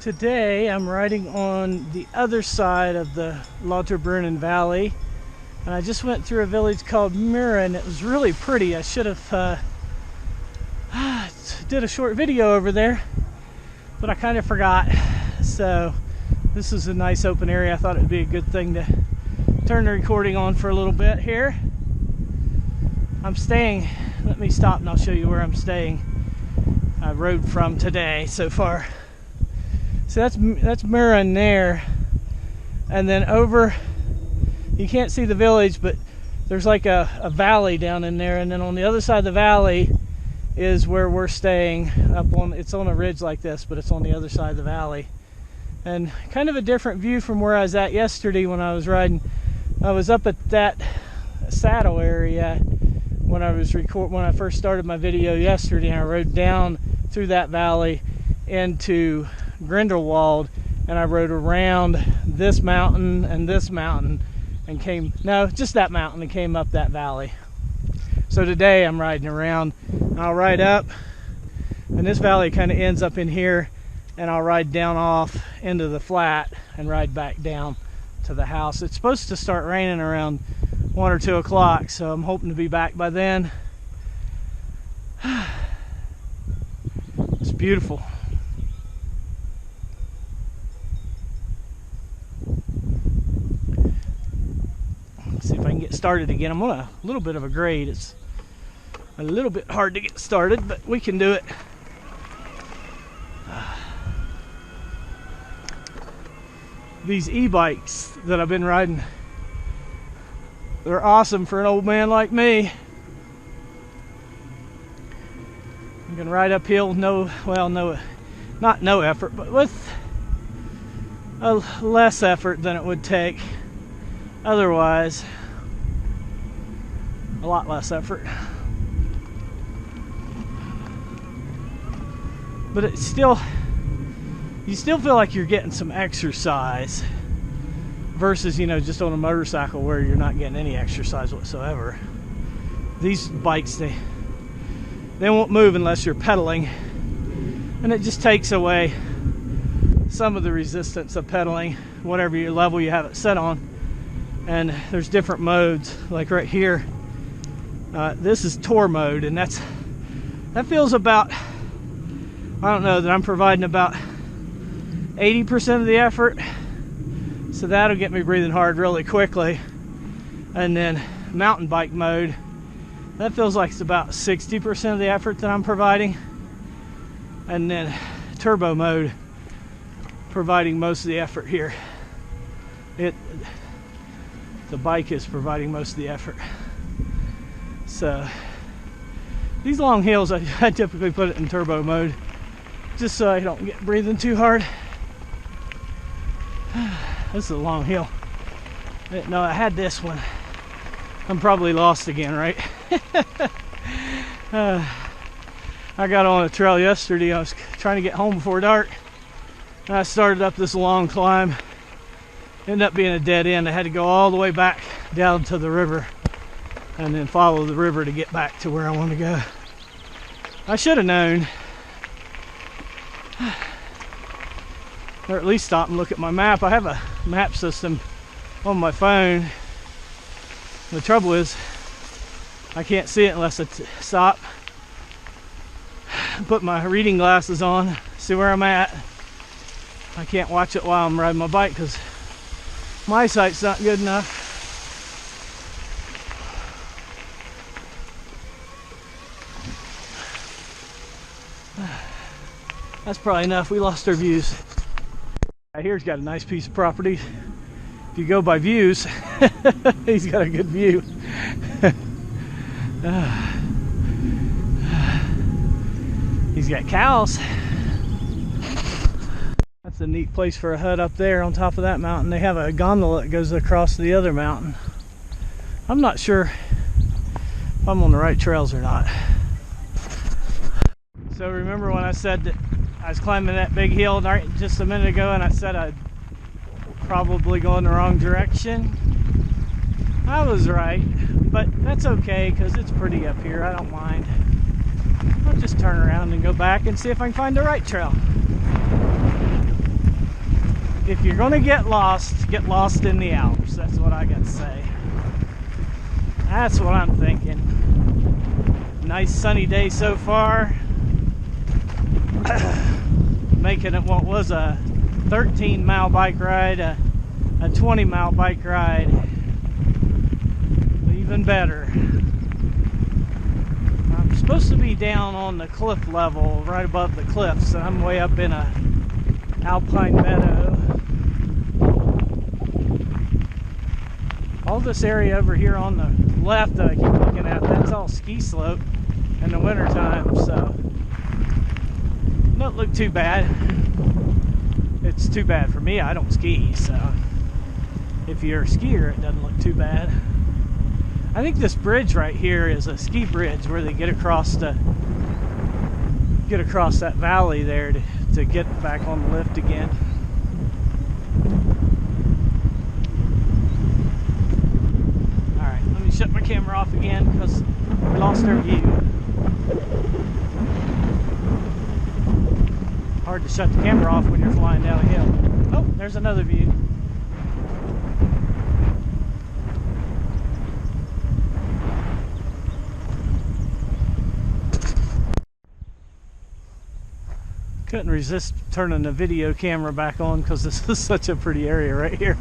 Today I'm riding on the other side of the Lauterbrunnen Valley, and I just went through a village called Murren. It was really pretty. I should have did a short video over there, but I kind of forgot. So this is a nice open area. I thought it would be a good thing to turn the recording on for a little bit here. I'm staying, let me stop and I'll show you where I'm staying. I rode from today so far. So that's Murren there, and then over, you can't see the village, but there's like a valley down in there, and then on the other side of the valley is where we're staying. It's on a ridge like this, but it's on the other side of the valley, and kind of a different view from where I was at yesterday when I was riding. I was up at that saddle area when I first started my video yesterday, and I rode down through that valley into Grindelwald, and I rode around this mountain and just that mountain, and came up that valley. So today I'm riding around, and I'll ride up, and this valley kind of ends up in here, and I'll ride down off into the flat and ride back down to the house. It's supposed to start raining around 1 or 2 o'clock, so I'm hoping to be back by then. It's beautiful. See if I can get started again. I'm on a little bit of a grade. It's a little bit hard to get started, but we can do it. These e-bikes that I've been riding, they're awesome for an old man like me. You can ride uphill, not no effort, but with a less effort than it would take otherwise. A lot less effort, but it's still, you still feel like you're getting some exercise versus, just on a motorcycle where you're not getting any exercise whatsoever. These bikes, they won't move unless you're pedaling, and it just takes away some of the resistance of pedaling, whatever your level you have it set on. And there's different modes, like right here. This is tour mode, and that feels about, I don't know, that I'm providing about 80% of the effort, so that'll get me breathing hard really quickly. And then mountain bike mode, that feels like it's about 60% of the effort that I'm providing. And then turbo mode, providing most of the effort here. The bike is providing most of the effort. So these long hills, I typically put it in turbo mode, just so I don't get breathing too hard. This is a long hill. No, I had this one. I'm probably lost again, right? I got on a trail yesterday. I was trying to get home before dark, and I started up this long climb. Ended up being a dead end. I had to go all the way back down to the river and then follow the river to get back to where I want to go. I should have known, or at least stop and look at my map. I have a map system on my phone. The trouble is, I can't see it unless I stop, put my reading glasses on, see where I'm at. I can't watch it while I'm riding my bike because my eyesight's not good enough. That's probably enough. We lost our views. Right here's got a nice piece of property. If you go by views, he's got a good view. He's got cows. That's a neat place for a hut up there on top of that mountain. They have a gondola that goes across the other mountain. I'm not sure if I'm on the right trails or not. So remember when I said that I was climbing that big hill just a minute ago, and I said I'd probably go in the wrong direction? I was right, but that's okay because it's pretty up here. I don't mind. I'll just turn around and go back and see if I can find the right trail. if you're gonna get lost in the Alps. That's what I got to say. That's what I'm thinking. Nice sunny day so far. Making it what was a 13-mile bike ride, a 20-mile bike ride. Even better. I'm supposed to be down on the cliff level, right above the cliffs, and I'm way up in a alpine meadow. All this area over here on the left that I keep looking at, that's all ski slope in the wintertime, so don't look too bad. It's too bad for me, I don't ski, so if you're a skier it doesn't look too bad. I think this bridge right here is a ski bridge where they get across that valley there to get back on the lift again. Alright, let me shut my camera off again because we lost our view. Hard to shut the camera off when you're flying down a hill. Oh, there's another view. Couldn't resist turning the video camera back on because this is such a pretty area right here.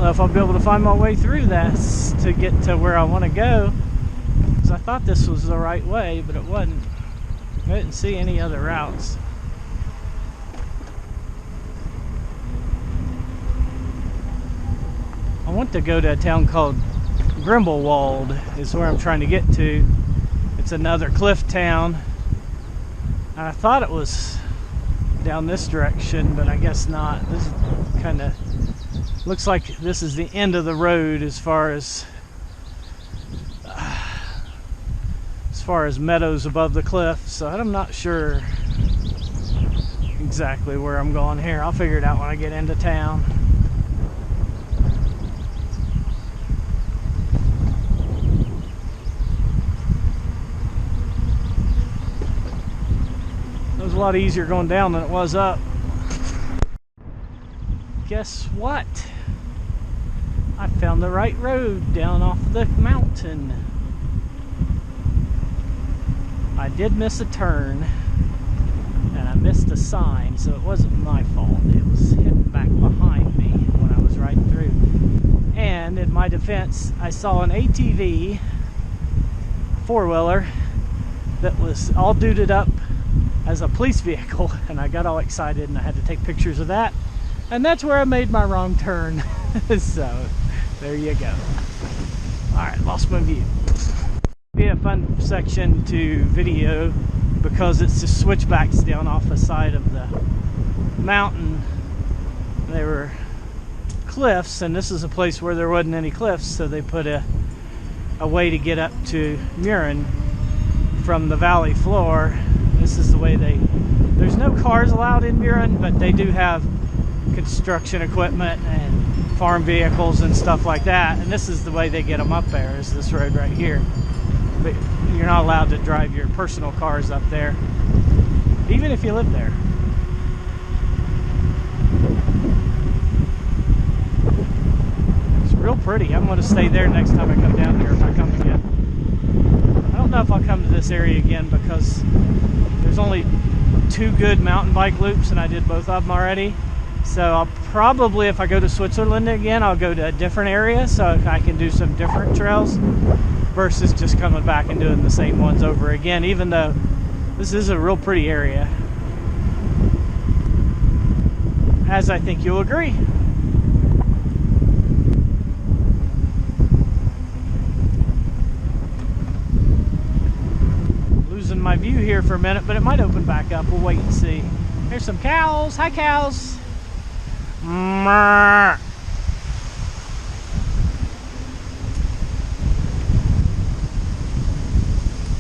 If I'll be able to find my way through this to get to where I want to go, because I thought this was the right way, but it wasn't. I didn't see any other routes. I want to go to a town called Grimblewald is where I'm trying to get to. It's another cliff town. And I thought it was down this direction, but I guess not. This is kind of looks like this is the end of the road as far as meadows above the cliff, so I'm not sure exactly where I'm going here. I'll figure it out when I get into town. It was a lot easier going down than it was up. Guess what? I found the right road down off the mountain. I did miss a turn and I missed a sign, so it wasn't my fault. It was hidden back behind me when I was riding through. And in my defense, I saw an ATV four-wheeler that was all duded up as a police vehicle, and I got all excited and I had to take pictures of that. And that's where I made my wrong turn. So, there you go. Alright, lost my view. Be a fun section to video because it's just switchbacks down off the side of the mountain. They were cliffs, and this is a place where there wasn't any cliffs, so they put a way to get up to Murren from the valley floor. This is the way there's no cars allowed in Murren, but they do have construction equipment and farm vehicles and stuff like that, and this is the way they get them up there, is this road right here. But you're not allowed to drive your personal cars up there, even if you live there. It's real pretty. I'm going to stay there next time I come down here if I come again. I don't know if I'll come to this area again because there's only 2 good mountain bike loops and I did both of them already. So I'll probably, if I go to Switzerland again, I'll go to a different area so I can do some different trails versus just coming back and doing the same ones over again, even though this is a real pretty area, as I think you'll agree. Losing my view here for a minute, but it might open back up. We'll wait and see. There's some cows. Hi, cows.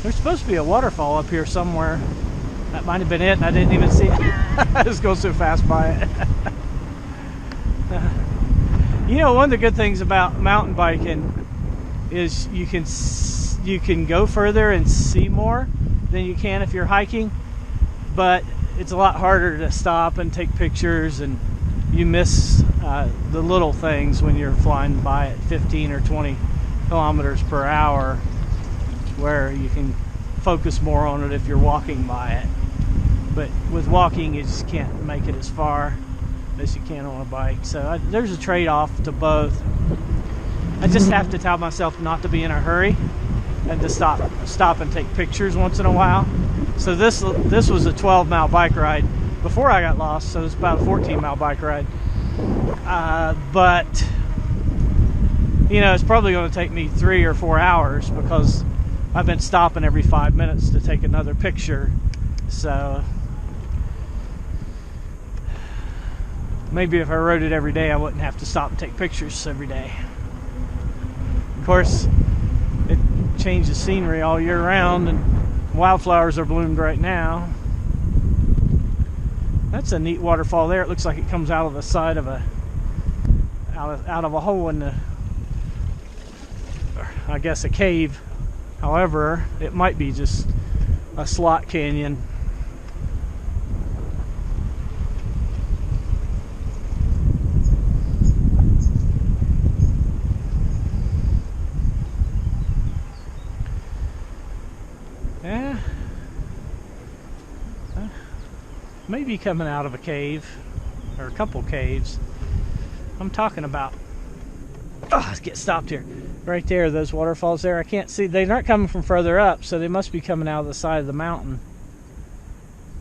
There's supposed to be a waterfall up here somewhere. That might have been it, and I didn't even see it. I just go so fast by it. You know, one of the good things about mountain biking is you can go further and see more than you can if you're hiking, but it's a lot harder to stop and take pictures, and you miss the little things when you're flying by at 15 or 20 kilometers per hour, where you can focus more on it if you're walking by it. But with walking, you just can't make it as far as you can on a bike. So there's a trade-off to both. I just have to tell myself not to be in a hurry and to stop and take pictures once in a while. So this was a 12-mile bike ride before I got lost, so it's about a 14-mile bike ride. But you know, it's probably going to take me 3 or 4 hours because I've been stopping every 5 minutes to take another picture. So maybe if I rode it every day, I wouldn't have to stop and take pictures every day. Of course, it changes scenery all year round, and wildflowers are bloomed right now. That's a neat waterfall there. It looks like it comes out of the side of out of a hole in the, I guess, a cave. However, it might be just a slot canyon. Yeah, maybe coming out of a cave or a couple caves. I'm talking about. Oh, let's get stopped here. Right there, those waterfalls there. I can't see. They're not coming from further up, so they must be coming out of the side of the mountain.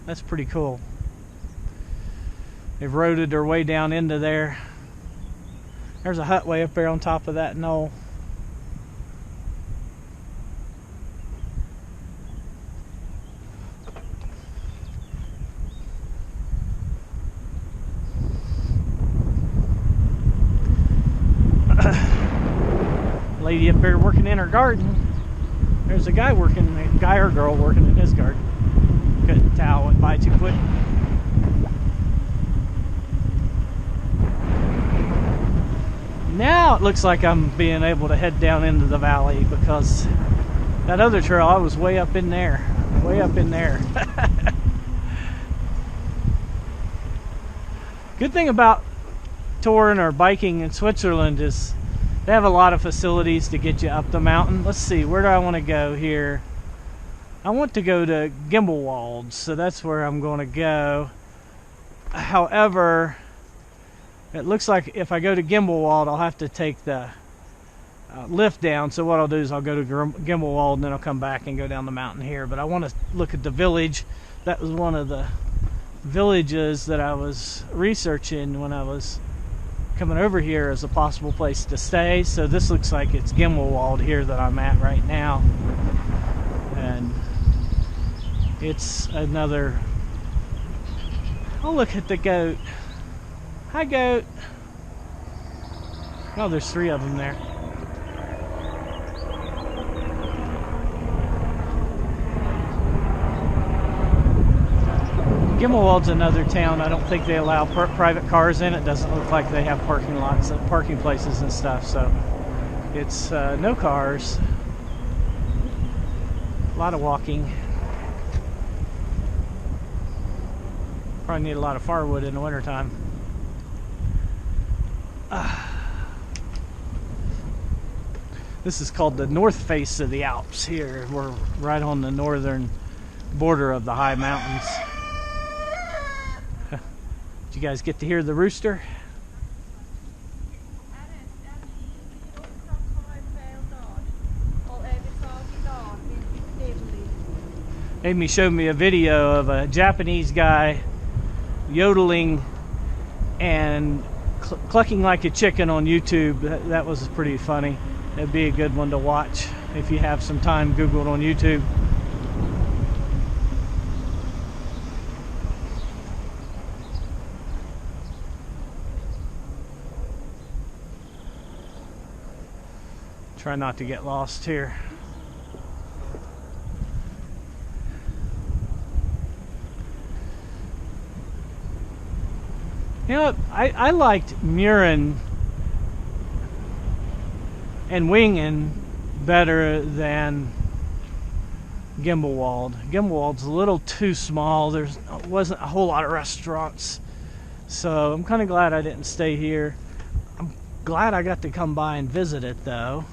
That's pretty cool. They've eroded their way down into there. There's a hut way up there on top of that knoll. Lady up there working in her garden. There's a guy or girl working in his garden. Couldn't tell, went by too quick. Now it looks like I'm being able to head down into the valley, because that other trail, I was way up in there. Way up in there. Good thing about touring or biking in Switzerland is they have a lot of facilities to get you up the mountain. Let's see, where do I want to go here? I want to go to Gimbelwald, so that's where I'm going to go. However, it looks like if I go to Gimbelwald, I'll have to take the lift down. So what I'll do is I'll go to Gimbelwald and then I'll come back and go down the mountain here. But I want to look at the village. That was one of the villages that I was researching when I was coming over here as a possible place to stay. So this looks like it's Gimbelwald here that I'm at right now, and it's another. Oh, look at the goat. Hi, goat. Oh, there's 3 of them there. Gimbelwald's another town. I don't think they allow private cars in. It doesn't look like they have parking lots, parking places and stuff. So it's no cars. A lot of walking. Probably need a lot of firewood in the wintertime. This is called the north face of the Alps here. We're right on the northern border of the high mountains. Did you guys get to hear the rooster? Amy showed me a video of a Japanese guy yodeling and clucking like a chicken on YouTube. That was pretty funny. It'd be a good one to watch if you have some time. Google it on YouTube. Try not to get lost here. You know what? I liked Murren and Wingen better than Gimbelwald. Gimbelwald's a little too small. There wasn't a whole lot of restaurants. So I'm kind of glad I didn't stay here. I'm glad I got to come by and visit it though.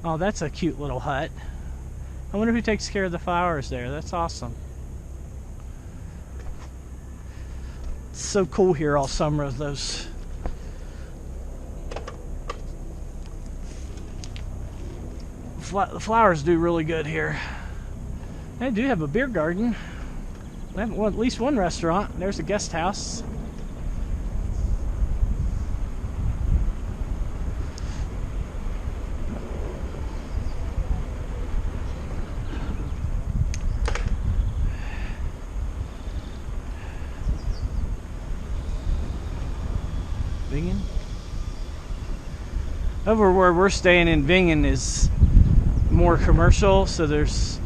Oh, that's a cute little hut. I wonder who takes care of the flowers there. That's awesome. It's so cool here all summer. Those the flowers do really good here. They do have a beer garden. They have at least one restaurant. There's a guest house. Bingen. Over where we're staying in Bingen is more commercial, so there's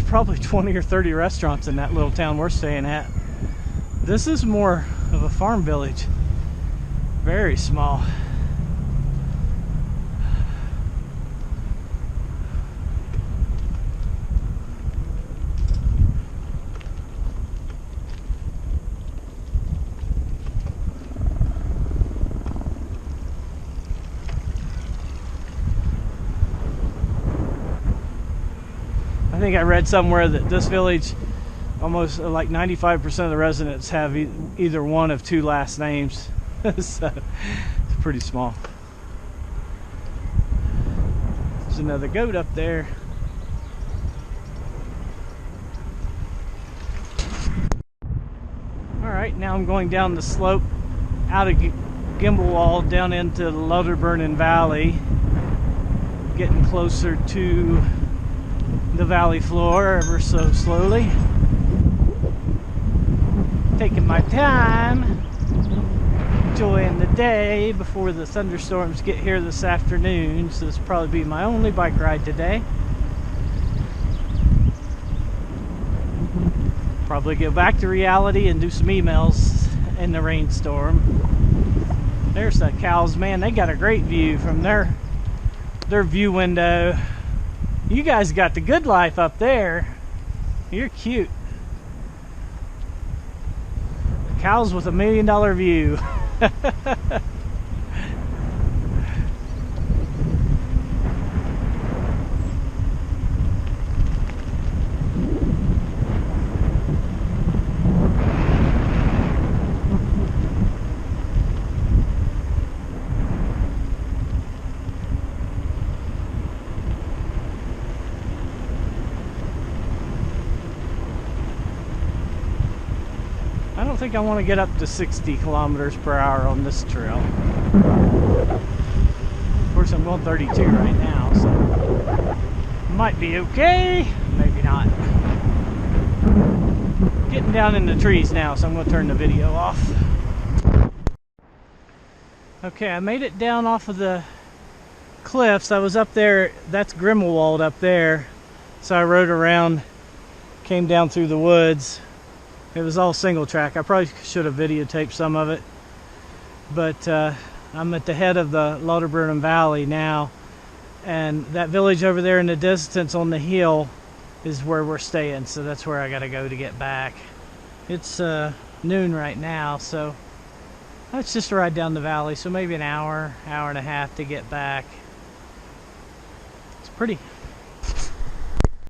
probably 20 or 30 restaurants in that little town we're staying at. This is more of a farm village. Very small. I think I read somewhere that this village, almost like 95% of the residents have either one of two last names. So it's pretty small. There's another goat up there. Alright, now I'm going down the slope out of Gimbelwald down into the Lauterbrunnen Valley, getting closer to the valley floor ever so slowly. Taking my time, enjoying the day before the thunderstorms get here this afternoon, so this will probably be my only bike ride today. Probably go back to reality and do some emails in the rainstorm. There's the cows, man, they got a great view from their view window. You guys got the good life up there. You're cute. Cows with $1 million view. I don't think I want to get up to 60 kilometers per hour on this trail. Of course, I'm going 32 right now, so might be okay, maybe not. Getting down in the trees now, so I'm going to turn the video off. Okay, I made it down off of the cliffs. I was up there, that's Grimmelwald up there, so I rode around, came down through the woods. It was all single track. I probably should have videotaped some of it, but I'm at the head of the Lauterbrunnen Valley now, and that village over there in the distance on the hill is where we're staying, so that's where I gotta go to get back. It's noon right now, so it's just a ride down the valley, so maybe an hour and a half to get back. It's pretty.